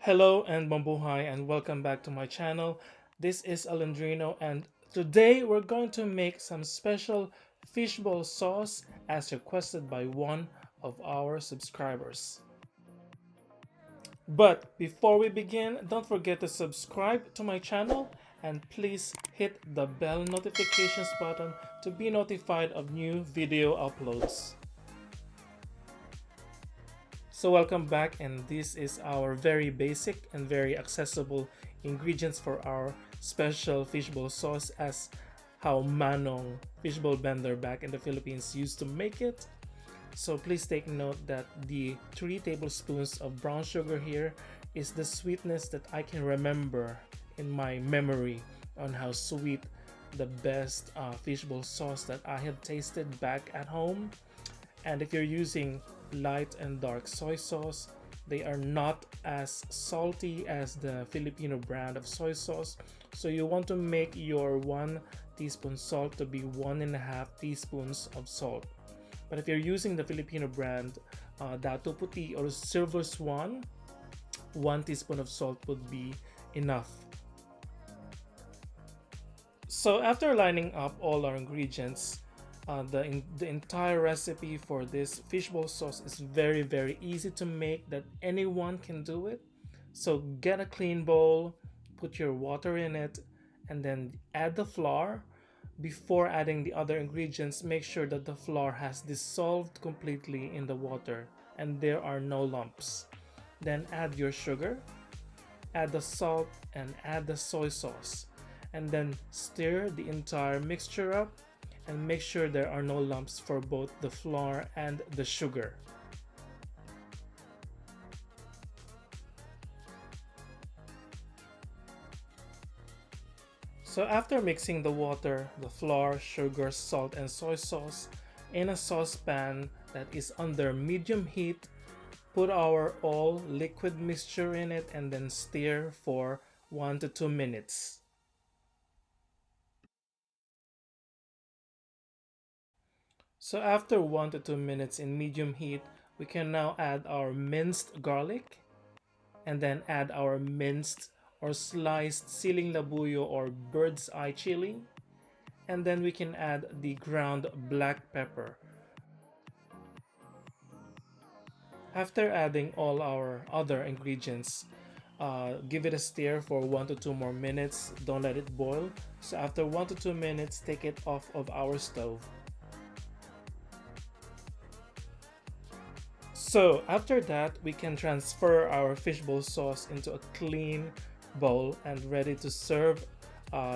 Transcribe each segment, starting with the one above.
Hello and mabuhay and welcome back to my channel. This is Alendrino and today we're going to make some special fishbowl sauce as requested by one of our subscribers. But before we begin, don't forget to subscribe to my channel and please hit the bell notifications button to be notified of new video uploads. So welcome back, and this is our very basic and very accessible ingredients for our special fishbowl sauce, as how Manong fishbowl vendor back in the Philippines used to make it. So please take note that the 3 tablespoons of brown sugar here is the sweetness that I can remember in my memory on how sweet the best fishbowl sauce that I have tasted back at home. And if you're using light and dark soy sauce, they are not as salty as the Filipino brand of soy sauce. So you want to make your 1 teaspoon salt to be 1.5 teaspoons of salt. But if you're using the Filipino brand, Dato Puti or Silver Swan, 1 teaspoon of salt would be enough. So after lining up all our ingredients, the entire recipe for this fishbowl sauce is very easy to make, that anyone can do it. So get a clean bowl, put your water in it, and then add the flour. Before adding the other ingredients, make sure that the flour has dissolved completely in the water and there are no lumps. Then add your sugar, add the salt, and add the soy sauce, and then stir the entire mixture up and make sure there are no lumps for both the flour and the sugar. So after mixing the water, the flour, sugar, salt, and soy sauce in a saucepan that is under medium heat, put our all liquid mixture in it and then stir for 1 to 2 minutes. So after 1 to 2 minutes in medium heat, we can now add our minced garlic and then add our minced or sliced siling labuyo or bird's eye chili, and then we can add the ground black pepper. After adding all our other ingredients, give it a stir for 1 to 2 more minutes. Don't let it boil. So after 1 to 2 minutes, take it off of our stove. So after that, we can transfer our fishbowl sauce into a clean bowl and ready to serve.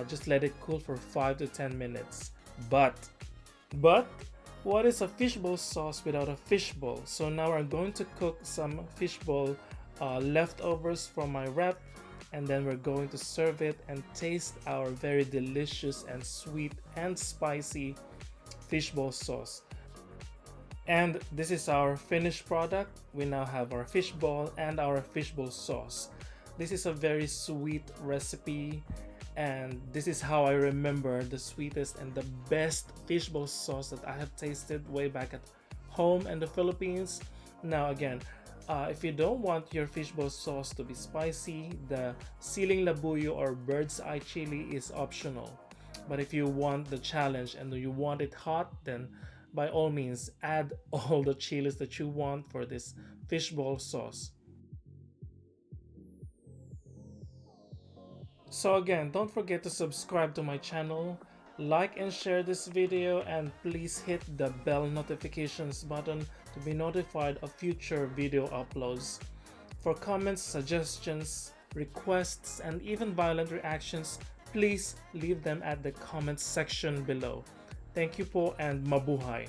Just let it cool for 5 to 10 minutes. But what is a fishbowl sauce without a fishbowl? So now we're going to cook some fishbowl leftovers from my wrap, and then we're going to serve it and taste our very delicious and sweet and spicy fishbowl sauce. And this is our finished product. We now have our fishball and our fishbowl sauce. This is a very sweet recipe, and this is how I remember the sweetest and the best fishbowl sauce that I have tasted way back at home in the Philippines. Now again, if you don't want your fishbowl sauce to be spicy, the siling labuyo or bird's eye chili is optional. But if you want the challenge and you want it hot, then by all means add all the chilies that you want for this fishbowl sauce. So again, don't forget to subscribe to my channel, like and share this video, and please hit the bell notifications button to be notified of future video uploads. For comments, suggestions, requests, and even violent reactions, please leave them at the comments section below. Thank you po and mabuhay!